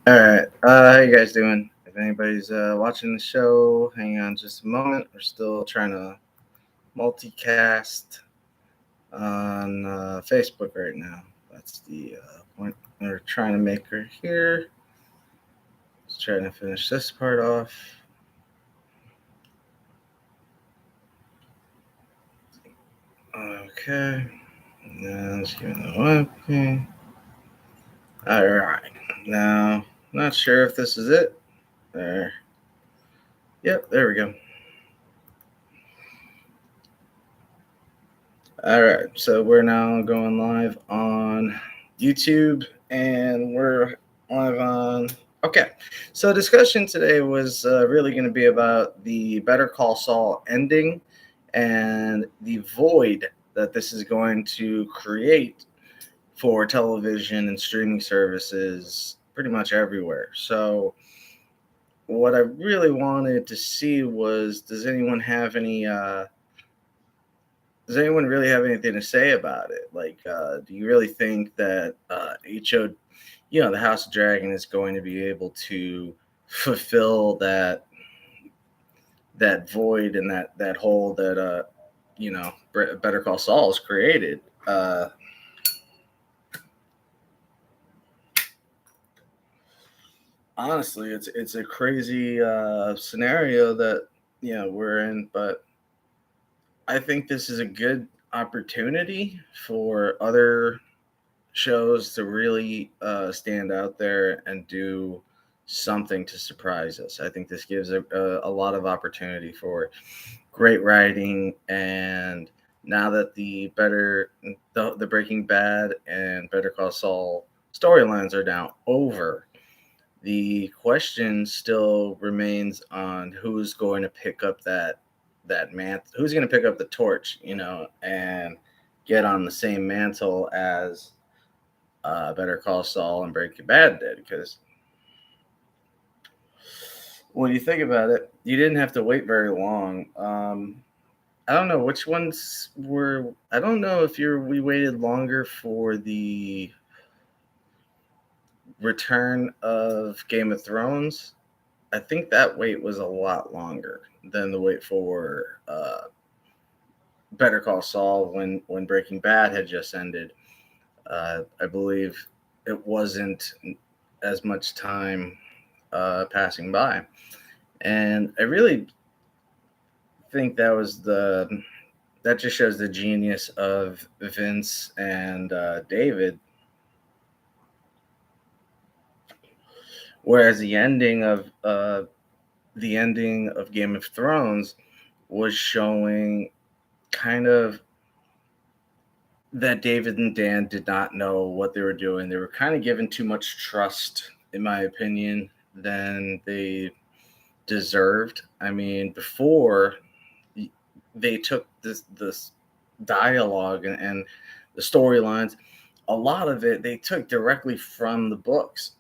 All right. How you guys doing? If anybody's watching the show, hang on just a moment. We're still trying to multicast on Facebook right now. That's the point we're trying to make right here. Just trying to finish this part off. Okay. Now let's give it a webcam. All right. Now, not sure if this is it. There. Yep. There we go. All right, so we're now going live on YouTube and we're live on. Okay, so discussion today was really going to be about the Better Call Saul ending and the void that this is going to create for television and streaming services pretty much everywhere. So, what I really wanted to see was does anyone really have anything to say about it? Like, do you really think that the House of Dragon is going to be able to fulfill that void and that hole that Better Call Saul has created? Honestly, it's a crazy scenario that we're in, but I think this is a good opportunity for other shows to really stand out there and do something to surprise us. I think this gives a lot of opportunity for great writing. And now that the Breaking Bad and Better Call Saul storylines are now over, the question still remains on who's going to pick up who's going to pick up the torch, and get on the same mantle as Better Call Saul and Breaking Bad did. Because when you think about it, you didn't have to wait very long. I don't know which ones were. I don't know if we waited longer for the return of Game of Thrones. I think that wait was a lot longer than the wait for Better Call Saul when Breaking Bad had just ended. I believe it wasn't as much time passing by, and I really think that just shows the genius of Vince and David. Whereas the ending of Game of Thrones was showing kind of that David and Dan did not know what they were doing. They were kind of given too much trust, in my opinion, than they deserved. I mean, before they took this dialogue and the storylines, a lot of it they took directly from the books.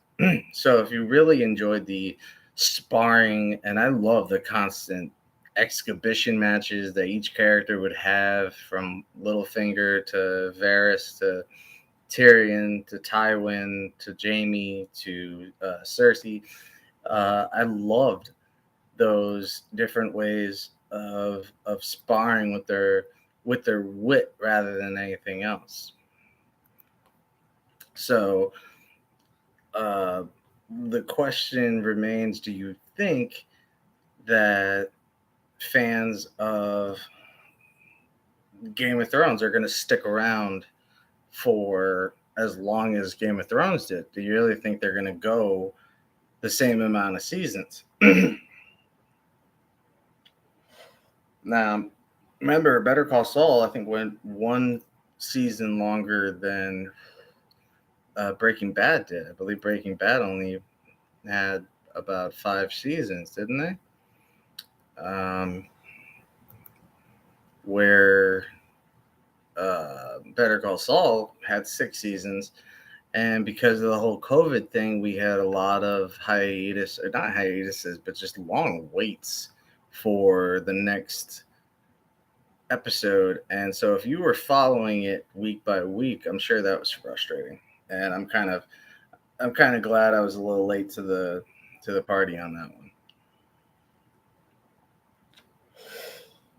So if you really enjoyed the sparring, and I love the constant exhibition matches that each character would have, from Littlefinger to Varys to Tyrion to Tywin to Jamie to Cersei. I loved those different ways of sparring with their wit rather than anything else. So uh, the question remains: do you think that fans of Game of Thrones are going to stick around for as long as Game of Thrones did? Do you really think they're going to go the same amount of seasons? Now, remember, Better Call Saul, I think, went one season longer than Breaking Bad did. I believe Breaking Bad only had about 5 seasons, didn't they? Where Better Call Saul had 6 seasons. And because of the whole COVID thing, we had a lot of hiatus, or not hiatuses, but just long waits for the next episode. And so if you were following it week by week, I'm sure that was frustrating. And I'm kind of glad I was a little late to the party on that one.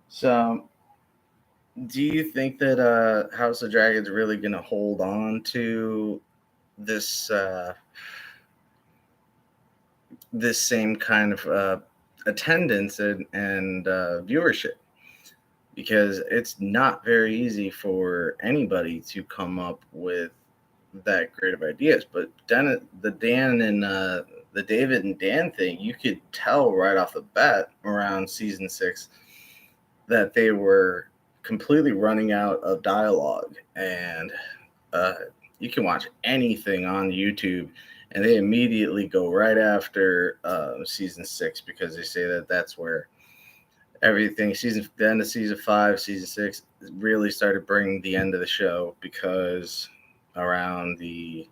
So, do you think that House of Dragons really going to hold on to this this same kind of attendance and viewership? Because it's not very easy for anybody to come up with that great of ideas. But Dan and the David and Dan thing, you could tell right off the bat around season 6 that they were completely running out of dialogue. And uh, you can watch anything on YouTube, and they immediately go right after season 6 because they say that that's where everything the end of season 5, season 6 really started bringing the end of the show because around the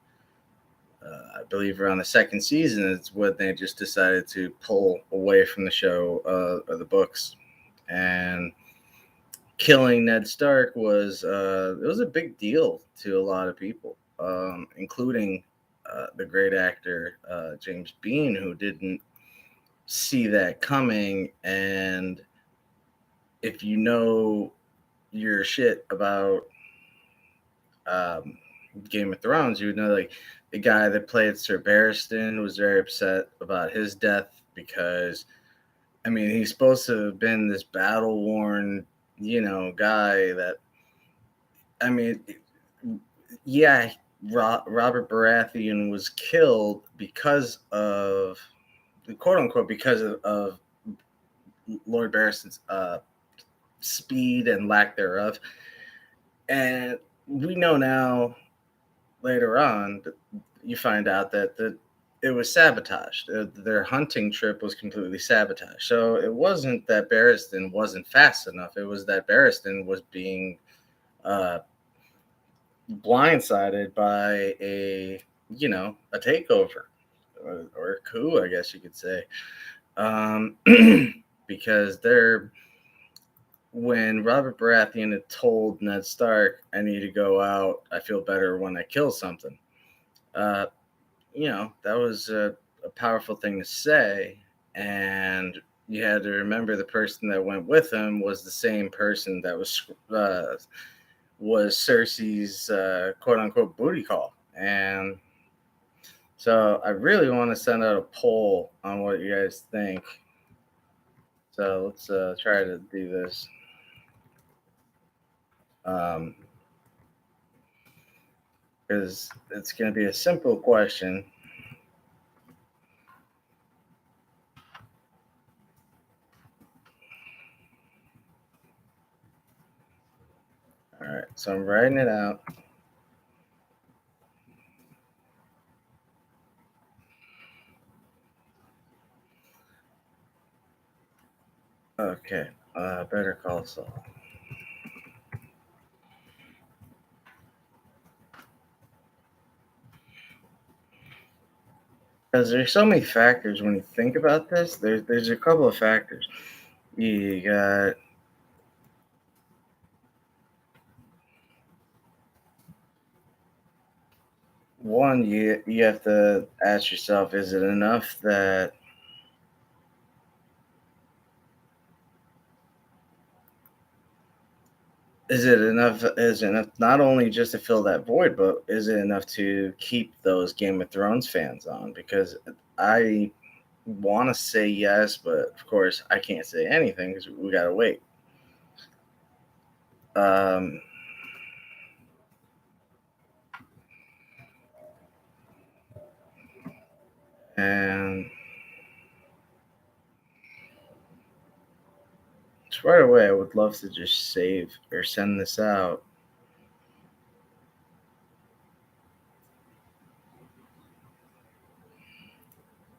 I believe around the second season is when they just decided to pull away from the show or the books. And killing Ned Stark was it was a big deal to a lot of people, including the great actor James Bean, who didn't see that coming. And if you know your shit about um, Game of Thrones, you would know like the guy that played Sir Barristan was very upset about his death because I mean he's supposed to have been this battle worn, guy that I mean, yeah, Robert Baratheon was killed because of quote unquote because of Lord Barristan's speed and lack thereof, and we know now later on that you find out that it was sabotaged. Their hunting trip was completely sabotaged. So it wasn't that Barristan wasn't fast enough. It was that Barristan was being uh, blindsided by a takeover or a coup, I guess you could say. Um, because when Robert Baratheon had told Ned Stark, I need to go out, I feel better when I kill something. Uh, that was a powerful thing to say. And you had to remember the person that went with him was the same person that was Cersei's quote unquote booty call. And so I really want to send out a poll on what you guys think. So let's try to do this. Um, because it's going to be a simple question. All right, so I'm writing it out. Okay, Better Call Saul. Because there's so many factors when you think about this. There's a couple of factors. You got one. You have to ask yourself: is it enough that is it enough not only just to fill that void, but is it enough to keep those Game of Thrones fans on? Because I want to say yes, but of course I can't say anything because we gotta wait. Um, and right away, I would love to just save or send this out.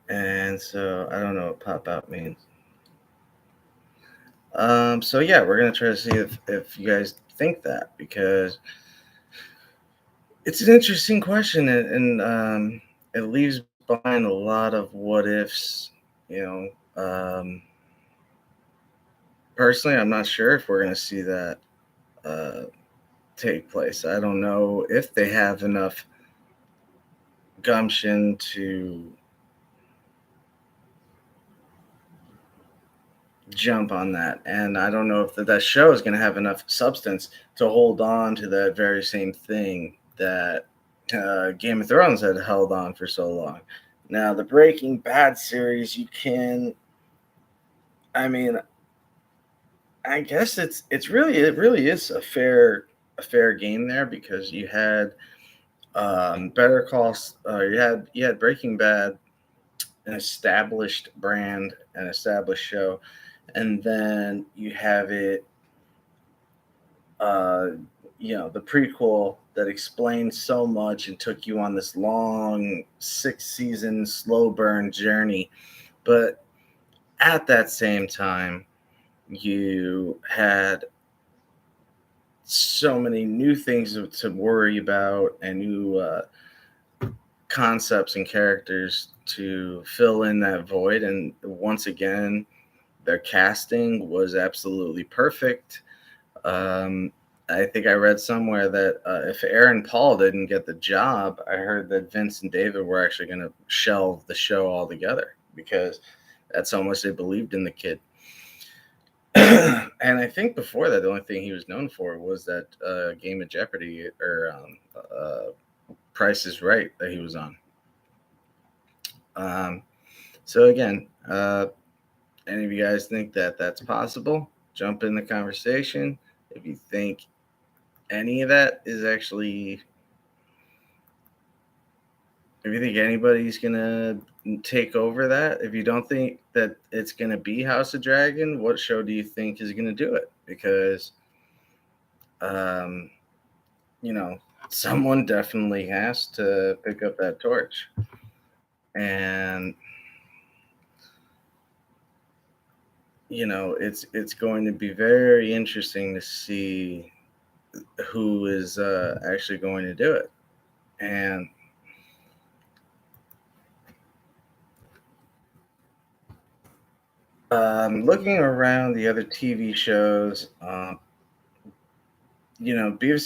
And so I don't know what pop out means. So yeah, we're gonna try to see if you guys think that because it's an interesting question and it leaves behind a lot of what ifs. You personally, I'm not sure if we're gonna see that uh, take place. I don't know if they have enough gumption to jump on that. And I don't know if that show is going to have enough substance to hold on to that very same thing that Game of Thrones had held on for so long. Now, the Breaking Bad series, you can, I mean, I guess it really is a fair game there because you had Better Call, you had Breaking Bad, an established brand, an established show, and then you have it, uh, the prequel that explained so much and took you on this long 6 season slow burn journey. But at that same time, you had so many new things to worry about and new concepts and characters to fill in that void. And once again, their casting was absolutely perfect. Um, I think I read somewhere that if Aaron Paul didn't get the job, I heard that Vince and David were actually going to shelve the show altogether because that's how much they believed in the kid. And I think before that, the only thing he was known for was that Game of Jeopardy or Price is Right that he was on. Um, so again, any of you guys think that that's possible? Jump in the conversation. If you think any of that is actually, if you think anybody's gonna take over that, if you don't think that it's gonna be House of Dragon, what show do you think is gonna do it? Because, um, you know, someone definitely has to pick up that torch, and it's going to be very interesting to see who is actually going to do it. And looking around the other TV shows, Beavis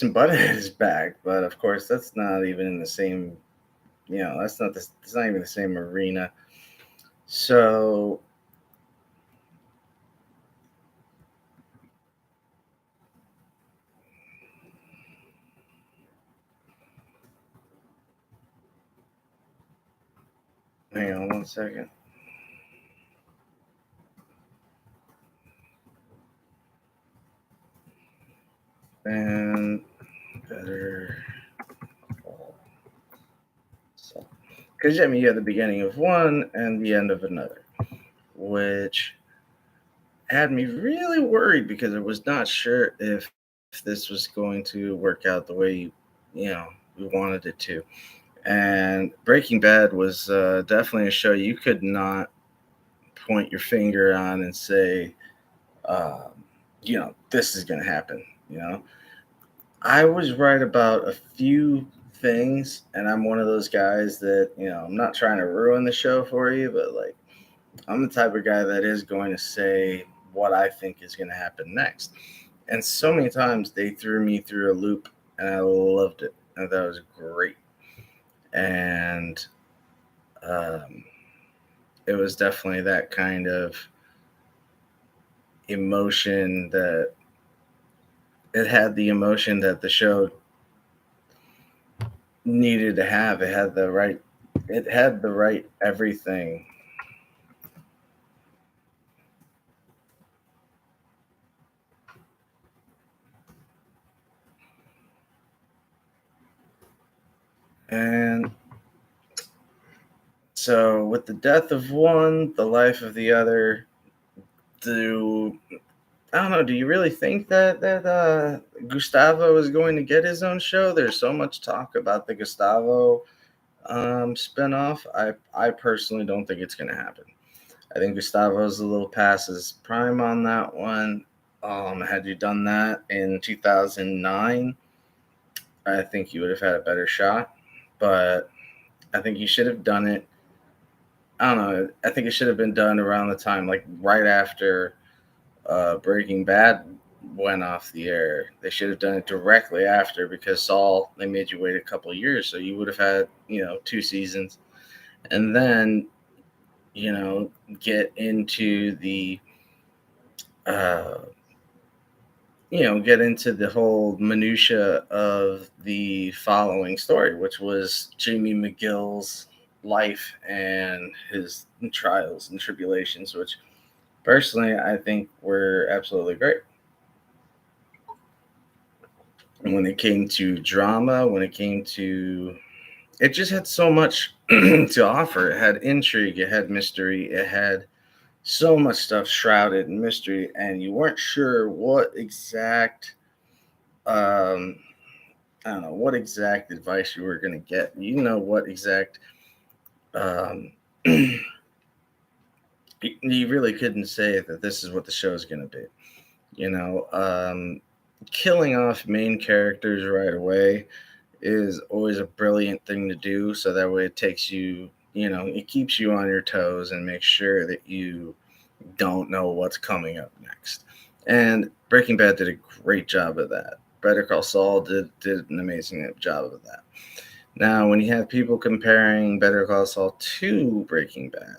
and Butthead is back, but of course that's not even in the same. It's not even the same arena. So hang on one second. And better. So, because you have the beginning of one and the end of another, which had me really worried because I was not sure if this was going to work out the way we wanted it to. And Breaking Bad was definitely a show you could not point your finger on and say, this is going to happen. I was right about a few things, and I'm one of those guys that I'm not trying to ruin the show for you, but like I'm the type of guy that is going to say what I think is going to happen next. And so many times they threw me through a loop, and I loved it. And that was great. And um, it was definitely that kind of emotion that it had the emotion that the show needed to have. It had the right everything. And so with the death of one, the life of the other, do I don't know, do you really think that Gustavo is going to get his own show? There's so much talk about the Gustavo spinoff. I personally don't think it's gonna happen. I think Gustavo's a little past his prime on that one. Had you done that in 2009, I think you would have had a better shot. But I think you should have done it. I don't know. I think it should have been done around the time, like right after Breaking Bad went off the air. They should have done it directly after, because Saul, they made you wait a couple of years, so you would have had, 2 seasons, and then, get into uh the whole minutia of the following story, which was Jamie McGill's life and his trials and tribulations, which personally I think were absolutely great. And when it came to drama, when it came to, it just had so much to offer. It had intrigue, it had mystery, it had so much stuff shrouded in mystery, and you weren't sure what exact um I don't know what exact advice you were going to get. What exact um you really couldn't say that this is what the show is going to be. You know, killing off main characters right away is always a brilliant thing to do, so that way it takes you, it keeps you on your toes and makes sure that you don't know what's coming up next. And Breaking Bad did a great job of that. Better Call Saul did an amazing job of that. Now, when you have people comparing Better Call Saul to Breaking Bad,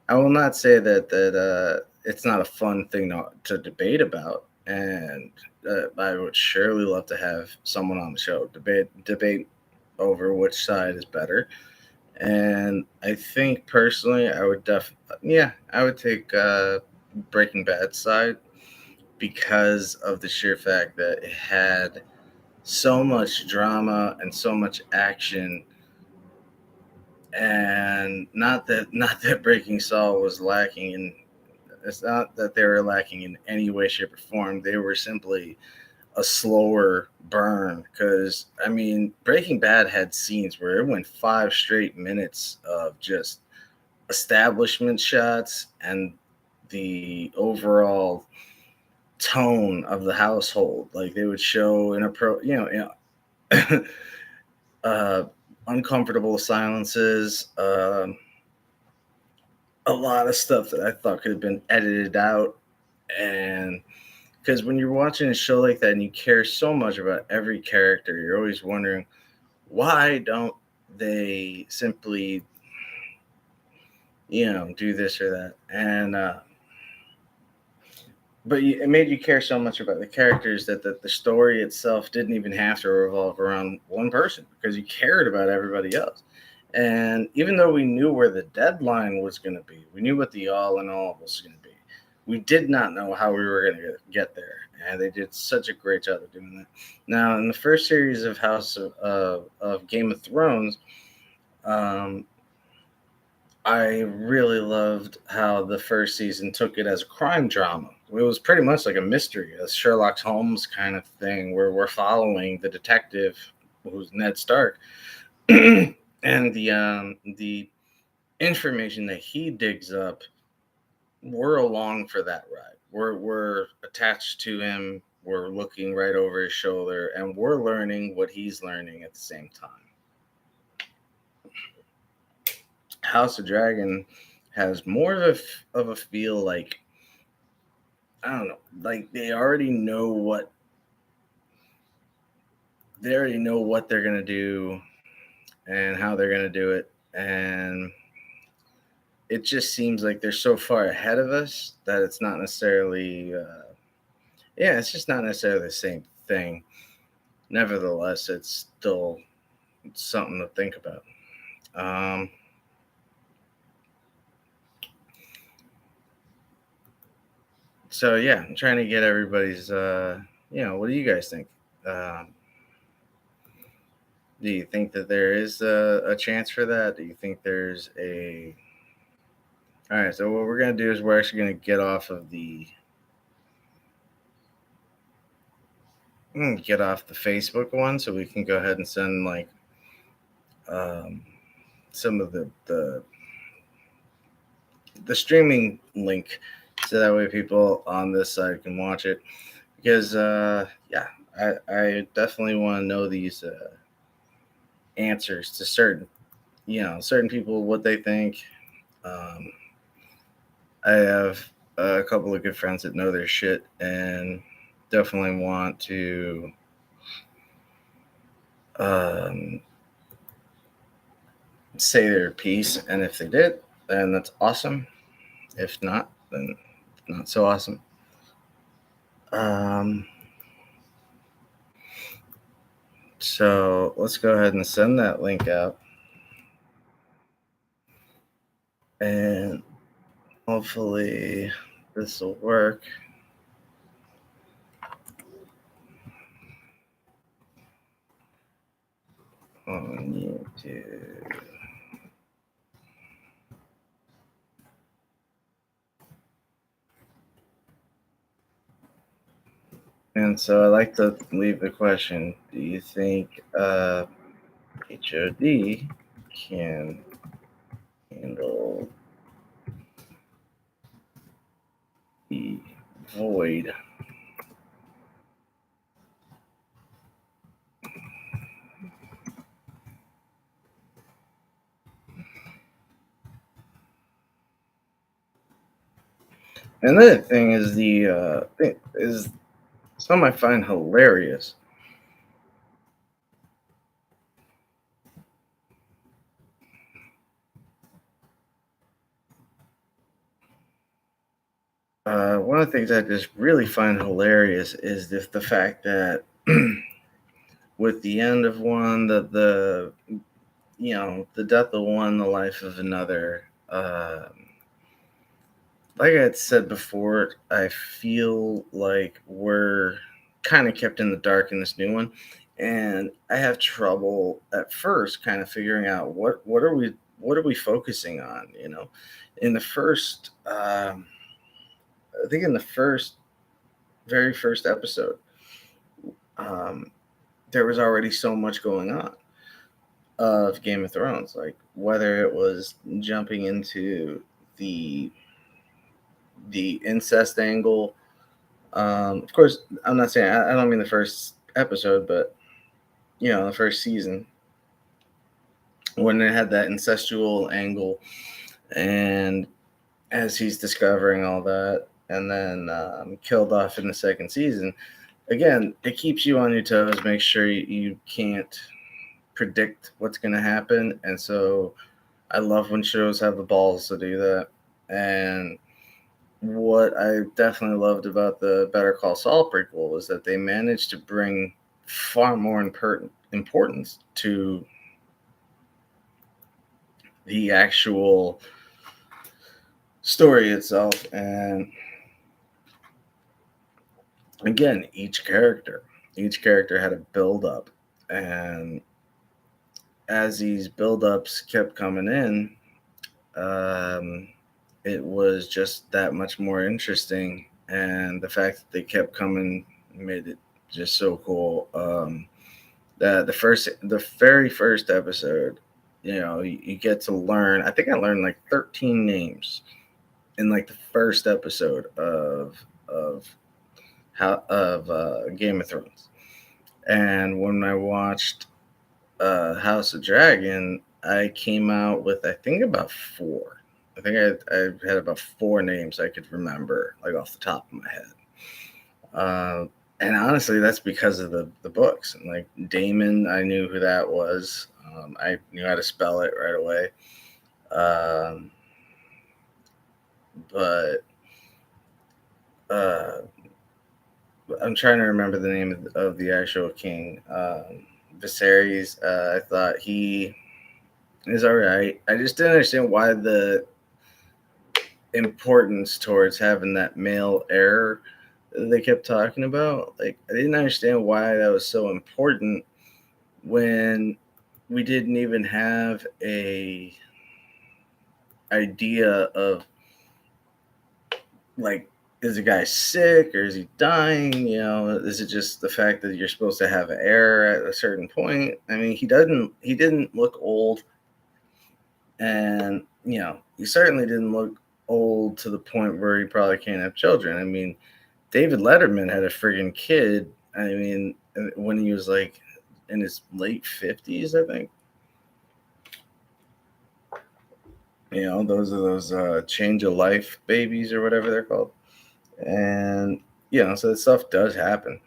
I will not say that it's not a fun thing to debate about, and I would surely love to have someone on the show debate over which side is better. And I think personally, I would take Breaking Bad side, because of the sheer fact that it had so much drama and so much action. And not that Breaking Saul was lacking in, it's not that they were lacking in any way, shape, or form. They were simply a slower burn, because I mean, Breaking Bad had scenes where it went 5 straight minutes of just establishment shots, and the overall tone of the household. Like, they would show uh, uncomfortable silences, a lot of stuff that I thought could have been edited out. And because when you're watching a show like that and you care so much about every character, you're always wondering, why don't they simply, do this or that? And but it made you care so much about the characters that the story itself didn't even have to revolve around one person, because you cared about everybody else. And even though we knew where the deadline was going to be, we knew what the all in all was going to be, we did not know how we were going to get there. And they did such a great job of doing that. Now, in the first series of of Game of Thrones, um, I really loved how the first season took it as a crime drama. It was pretty much like a mystery, a Sherlock Holmes kind of thing, where we're following the detective, who's Ned Stark, and the information that he digs up. We're along for that ride. We're attached to him. We're looking right over his shoulder, and we're learning what he's learning at the same time. House of Dragon has more of a feel like, I don't know, like they already know what they're gonna do and how they're gonna do it, and it just seems like they're so far ahead of us that it's not necessarily, it's just not necessarily the same thing. Nevertheless, it's still something to think about. Um, so yeah, I'm trying to get everybody's. What do you guys think? Um, do you think that there is a chance for that? Do you think there's a? All right. So what we're gonna do is we're actually gonna get off the Facebook one, so we can go ahead and send like um, some of the streaming link, so that way people on this side can watch it. Because I definitely want to know these answers to certain people, what they think. um, I have a couple of good friends that know their shit and definitely want to um, say their piece. And if they did, then that's awesome. If not, then not so awesome. Um, so let's go ahead and send that link out. And hopefully this will work. On YouTube. And so I like to leave the question: do you think HOD can handle the void? Another thing is is some I find hilarious. One of the things I just really find hilarious is the fact that with the end of one, the the death of one, the life of another. Like I had said before, I feel like we're kind of kept in the dark in this new one, and I have trouble at first kind of figuring out what are we focusing on. In the first, I think in the very first episode, um, there was already so much going on of Game of Thrones, like whether it was jumping into the the incest angle. Of course, I'm not saying I don't mean the first episode, but the first season when it had that incestual angle, and as he's discovering all that, and then killed off in the second season. Again, it keeps you on your toes. Make sure you can't predict what's going to happen, and so I love when shows have the balls to do that. And what I definitely loved about the Better Call Saul prequel was that they managed to bring far more importance to the actual story itself. And again, each character had a build up. And as these build ups kept coming in, um, it was just that much more interesting. And the fact that they kept coming made it just so cool. The very first episode, you get to learn. I think I learned like 13 names in like the first episode of Game of Thrones. And when I watched House of Dragon, I came out with I think about four. I think I had about four names I could remember, like off the top of my head. And honestly, that's because of the books. And like Damon, I knew who that was. I knew how to spell it right away. Um, but uh, I'm trying to remember the name of the actual king. Viserys. I thought he is all right. I just didn't understand why the importance towards having that male heir that they kept talking about. Like, I didn't understand why that was so important when we didn't even have a idea of like, is the guy sick or is he dying? Is it just the fact that you're supposed to have an heir at a certain point? I mean, he didn't look old, and he certainly didn't look old to the point where he probably can't have children. I mean, David Letterman had a friggin' kid. I mean, when he was like in his late 50s, I think. Those are those change of life babies or whatever they're called. And so that stuff does happen.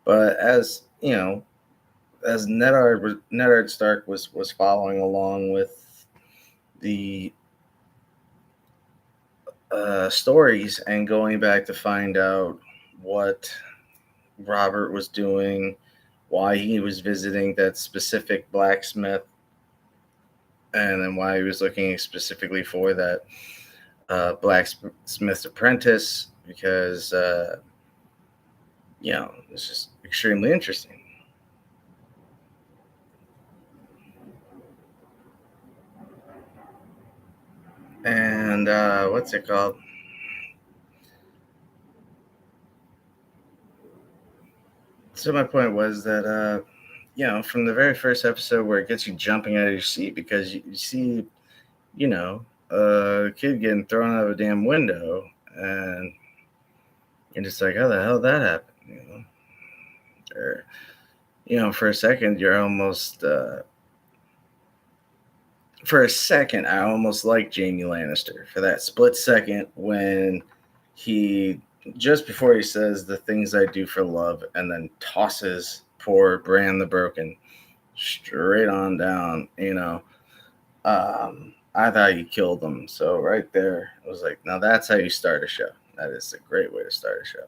But as Nedard Stark was following along with the stories and going back to find out what Robert was doing, why he was visiting that specific blacksmith, and then why he was looking specifically for that blacksmith's apprentice, because it's just extremely interesting. And what's it called? So my point was that from the very first episode where it gets you jumping out of your seat because you see, a kid getting thrown out of a damn window, and you're just like, how the hell did that happen? Or for a second you're almost for a second I almost like Jamie Lannister for that split second when he just before he says the things I do for love and then tosses poor Bran the Broken straight on down. I thought you killed him. So right there, I was like, now that's how you start a show. That is a great way to start a show.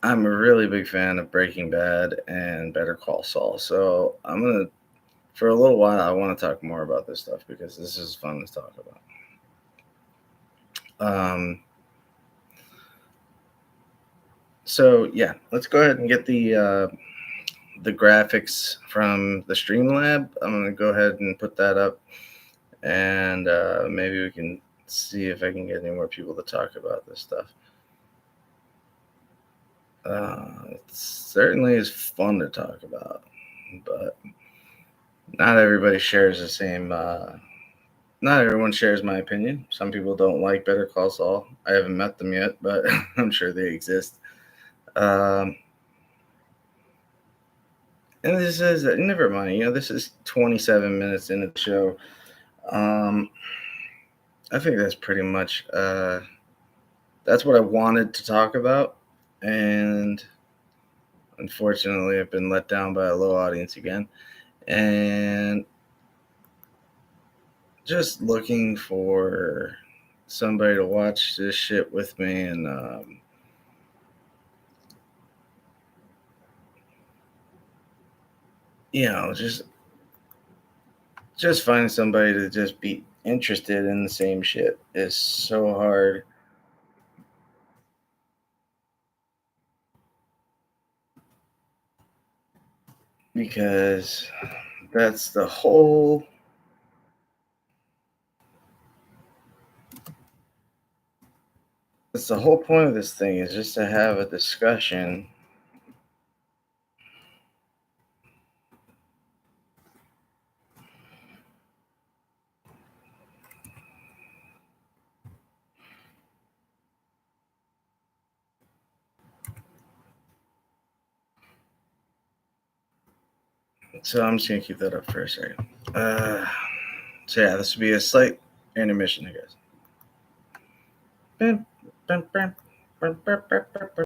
I'm a really big fan of Breaking Bad and Better Call Saul. So for a little while, I want to talk more about this stuff because this is fun to talk about. So yeah, let's go ahead and get the graphics from the Streamlab. I'm going to go ahead and put that up, and maybe we can see if I can get any more people to talk about this stuff. It certainly is fun to talk about, but not everybody shares the same. Not everyone shares my opinion. Some people don't like Better Call Saul. I haven't met them yet, but I'm sure they exist. And this is never mind. This is 27 minutes into the show. I think that's pretty much that's what I wanted to talk about, and unfortunately, I've been let down by a low audience again. And just looking for somebody to watch this shit with me, and just finding somebody to just be interested in the same shit is so hard. Because that's the whole point of this thing, is just to have a discussion. So I'm just gonna keep that up for a second. So yeah, this will be a slight intermission, I guess.